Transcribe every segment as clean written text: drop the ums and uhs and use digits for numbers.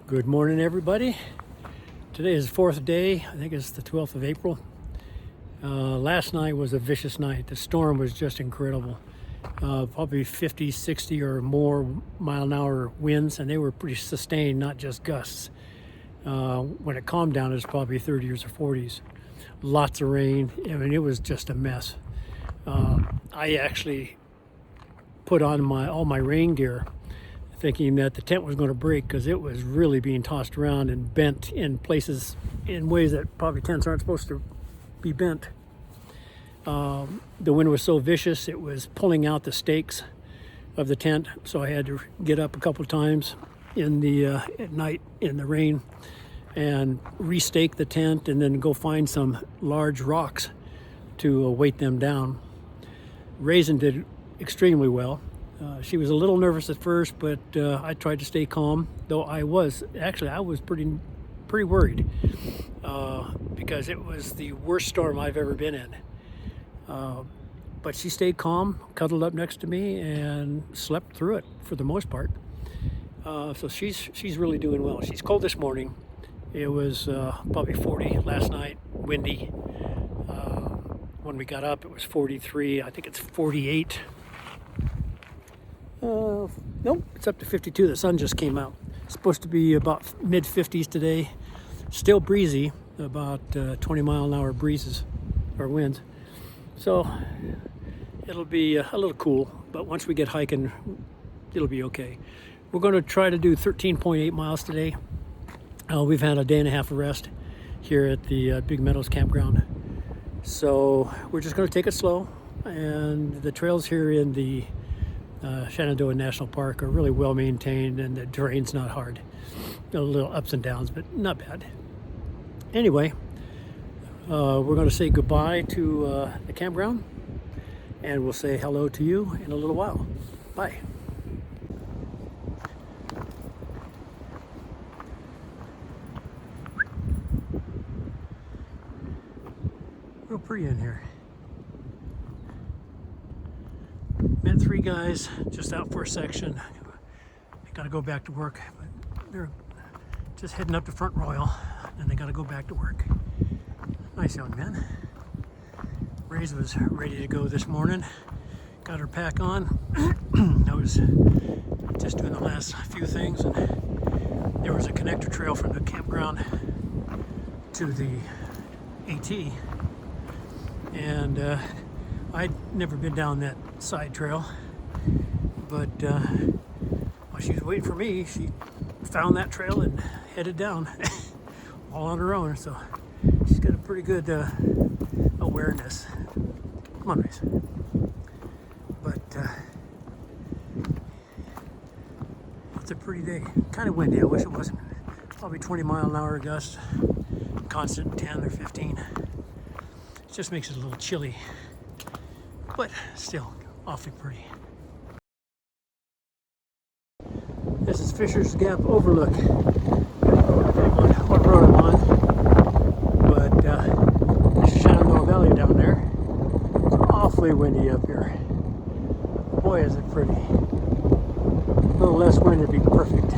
Good morning, everybody. Today is the fourth day. I think it's the 12th of April. Last night was a vicious night. The storm was just incredible. Probably 50, 60 or more mile an hour winds, and they were pretty sustained, not just gusts. When it calmed down, it was probably 30s or 40s. Lots of rain. I mean, it was just a mess. I actually put on all my rain gear, thinking that the tent was going to break because it was really being tossed around and bent in places in ways that probably tents aren't supposed to be bent. The wind was so vicious, it was pulling out the stakes of the tent, so I had to get up a couple of times at night in the rain and restake the tent and then go find some large rocks to weight them down. Raisin did extremely well. She was a little nervous at first, but I tried to stay calm, though I was pretty worried because it was the worst storm I've ever been in. But she stayed calm, cuddled up next to me, and slept through it for the most part. So she's really doing well. She's cold this morning. It was probably 40 last night, windy. When we got up, it was 43. I think it's 48. Nope, it's up to 52. The sun just came out. It's supposed to be about mid 50s today. Still breezy, about 20 mile an hour breezes or winds. So it'll be a little cool, but once we get hiking, it'll be okay. We're going to try to do 13.8 miles today. We've had a day and a half of rest here at the Big Meadows campground. So we're just going to take it slow, and the trails here in the Shenandoah National Park are really well maintained, and the terrain's not hard. A little ups and downs, but not bad. Anyway, we're going to say goodbye to the campground, and we'll say hello to you in a little while. Bye. Real pretty in here. Met 3 guys just out for a section. They got to go back to work, but they're just heading up to Front Royal, and they got to go back to work. Nice young men. Raisin was ready to go this morning. Got her pack on. I was just doing the last few things, and there was a connector trail from the campground to the AT, and I'd never been down that side trail, but while she was waiting for me, she found that trail and headed down all on her own. So she's got a pretty good awareness. Come on, Race. But it's a pretty day. Kind of windy. I wish it wasn't. Probably 20 mile an hour gust, constant 10 or 15. It just makes it a little chilly, but still awfully pretty. This is Fisher's Gap Overlook. I don't know what road I'm on, but this is Shenandoah Valley down there. Awfully windy up here. Boy, is it pretty. A little less wind would be perfect.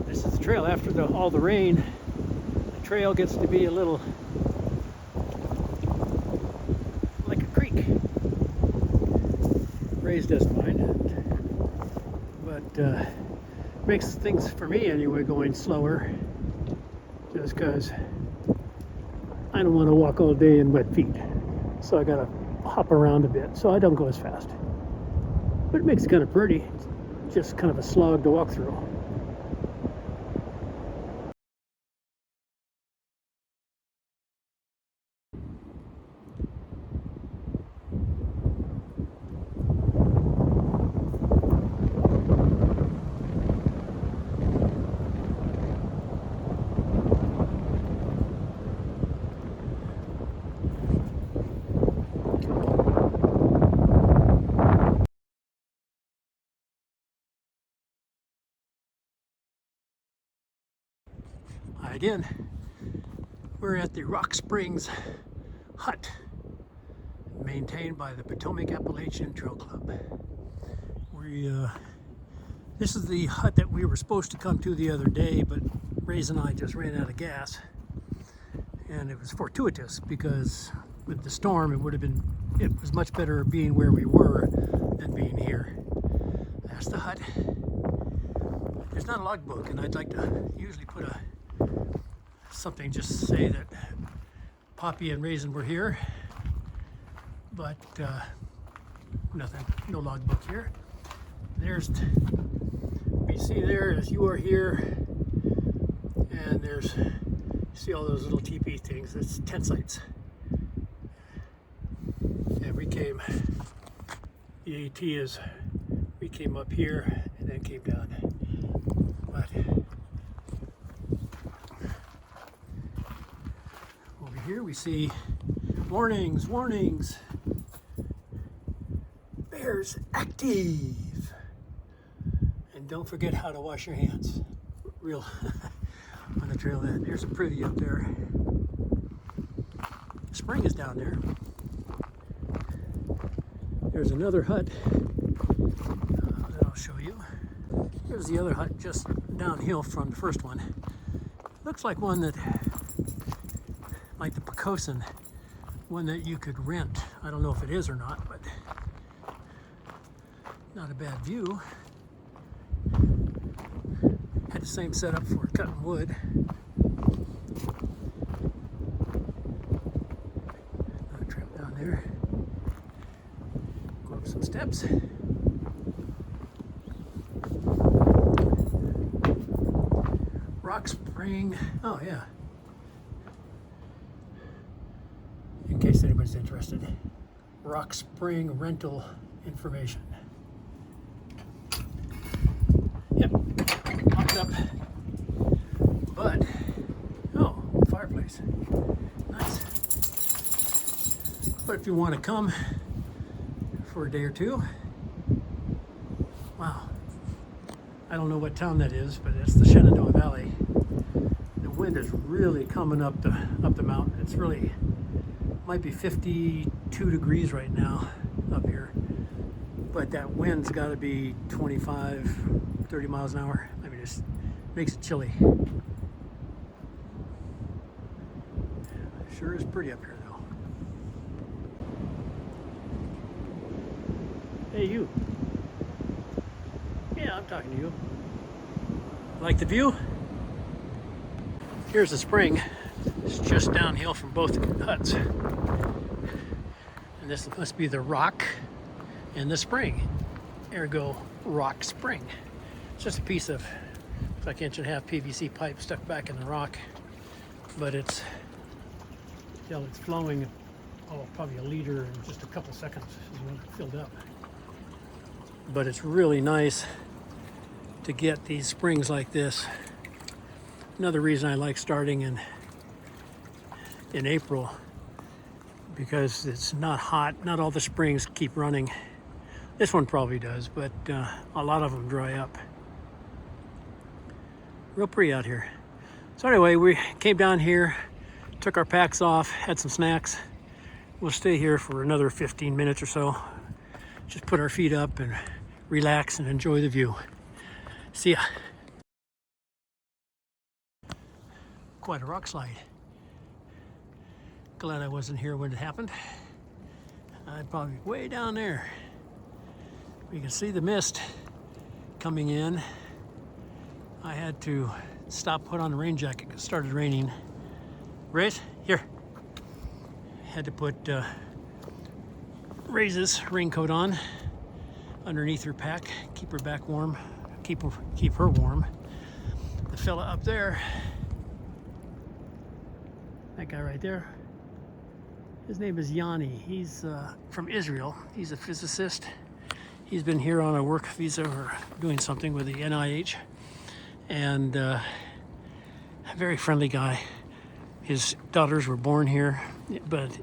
This is the trail after all the rain. The trail gets to be a little like a creek. Raised doesn't mind it, but makes things, for me anyway, going slower, just because I don't want to walk all day in wet feet, so I gotta hop around a bit so I don't go as fast. But it makes it kind of pretty. It's just kind of a slog to walk through. Again, we're at the Rock Springs Hut maintained by the Potomac Appalachian Trail Club. This is the hut that we were supposed to come to the other day, but Raisin and I just ran out of gas. And it was fortuitous because with the storm, it was much better being where we were than being here. That's the hut. There's not a logbook, and I'd like to usually put something just to say that Poppy and Raisin were here, but nothing, no logbook here. We see there as you are here, and you see all those little teepee things. It's tent sites. And we came up here and then came down. But over here we see warnings, bears active. And don't forget how to wash your hands. Real on the trail. There's a pretty up there. Spring is down there. There's another hut that I'll show you. Here's the other hut just downhill from the first one. Looks like one that, like the Pocosin, one that you could rent. I don't know if it is or not, but not a bad view. Had the same setup for cutting wood. Another trail down there. Go up some steps. Rock Spring. Oh yeah. In case anybody's interested. Rock Spring rental information. Yep. Locked up. But oh, fireplace. Nice. But if you want to come for a day or two, wow. I don't know what town that is, but it's the Shenandoah Valley. The wind is really coming up the mountain. It's really might be 52 degrees right now up here, but that wind's got to be 25, 30 miles an hour. I mean, it makes it chilly. Sure is pretty up here though. Hey you. Yeah, I'm talking to you. Like the view? Here's the spring. It's just downhill from both huts. And this must be the rock and the spring. Ergo, Rock Spring. It's just a piece of, it's like 1.5 inch PVC pipe stuck back in the rock. But it's flowing, oh, probably a liter in just a couple seconds is when it filled up. But it's really nice to get these springs like this. Another reason I like starting in April, because it's not hot. Not all the springs keep running. This one probably does, but a lot of them dry up. Real pretty out here. So anyway, we came down here, took our packs off, had some snacks. We'll stay here for another 15 minutes or so. Just put our feet up and relax and enjoy the view. See ya. Quite a rock slide. Glad I wasn't here when it happened. I'd probably be way down there. You can see the mist coming in. I had to stop, put on the rain jacket. It started raining. Raise, here. Had to put Raisin's raincoat on underneath her pack, keep her back warm, keep her warm. The fella up there, that guy right there, his name is Yanni. He's from Israel. He's a physicist. He's been here on a work visa or doing something with the NIH, and a very friendly guy. His daughters were born here,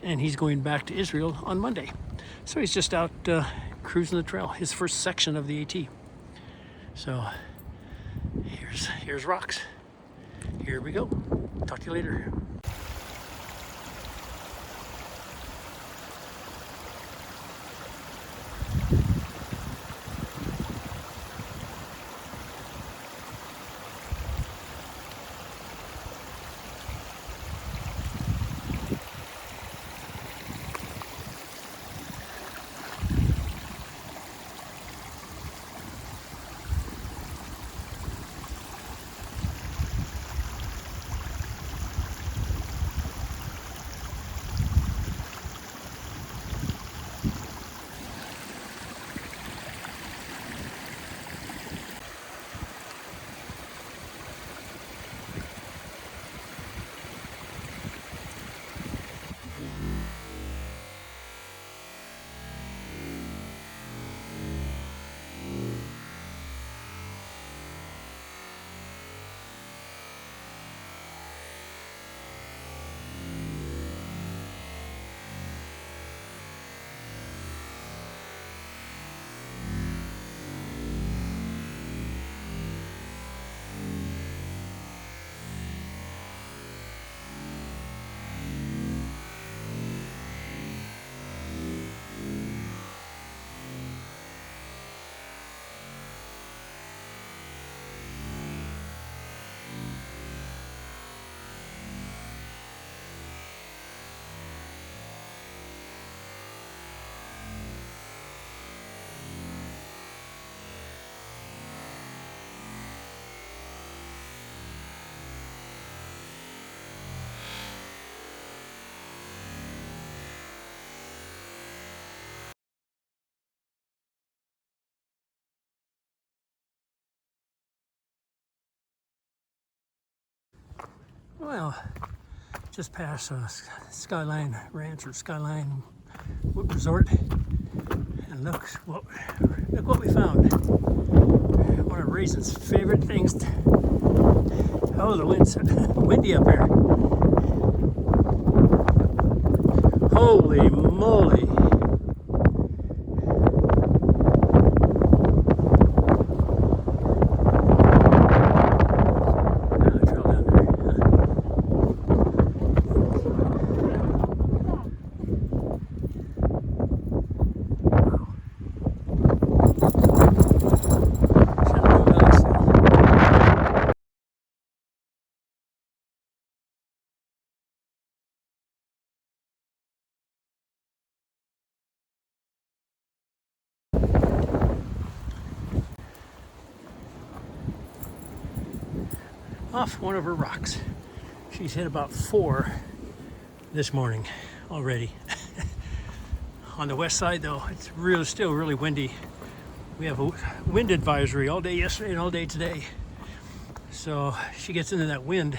and he's going back to Israel on Monday. So he's just out cruising the trail, his first section of the AT. So here's rocks. Here we go. Talk to you later. Well, just past Skyline Ranch or Skyline Resort, and look what we found. One of Raisin's favorite things. Oh, the wind's windy up here. Holy moly! Off one of her rocks. She's hit about 4 this morning already. On the west side though, it's still really windy. We have a wind advisory all day yesterday and all day today. So she gets into that wind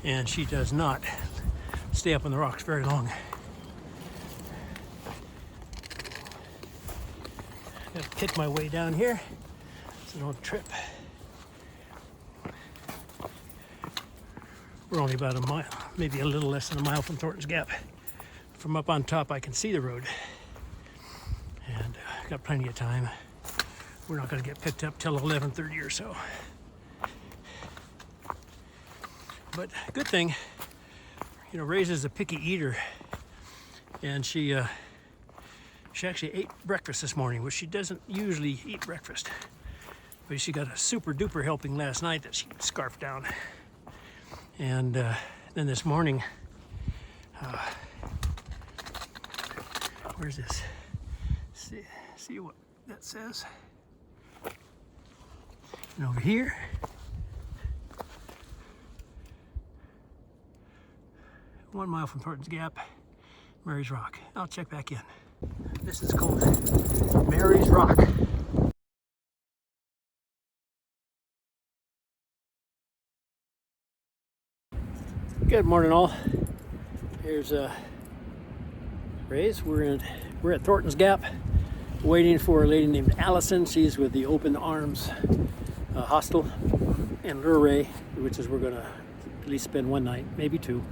and she does not stay up on the rocks very long. I'm gonna kick my way down here so I don't trip. We're only about a mile, maybe a little less than a mile from Thornton's Gap. From up on top, I can see the road. And got plenty of time. We're not going to get picked up till 11:30 or so. But good thing, you know, Raisin's a picky eater. And she actually ate breakfast this morning, which she doesn't usually eat breakfast. But she got a super duper helping last night that she scarfed down. And then this morning, where's this? See what that says? And over here, one mile from Thornton's Gap, Mary's Rock. I'll check back in. This is called Mary's Rock. Good morning, all. Here's Ray's. We're at Thornton's Gap, waiting for a lady named Allison. She's with the Open Arms Hostel in Luray, which is we're gonna at least spend one night, maybe 2.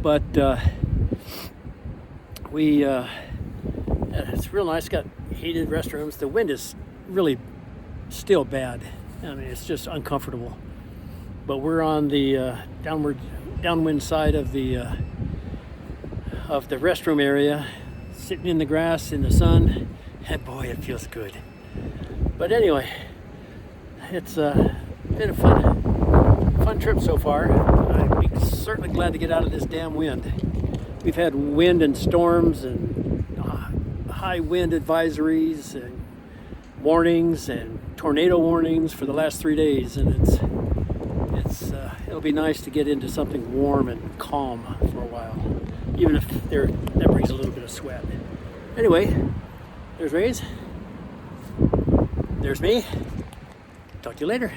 But it's real nice. Got heated restrooms. The wind is really still bad. I mean, it's just uncomfortable. But we're on the downwind side of the restroom area, sitting in the grass in the sun, and boy, it feels good. But anyway, it's been a fun trip so far. I'm certainly glad to get out of this damn wind. We've had wind and storms and high wind advisories and warnings and tornado warnings for the last 3 days, and it'll be nice to get into something warm and calm for a while, even if that brings a little bit of sweat. Anyway, there's Ray's. There's me. Talk to you later.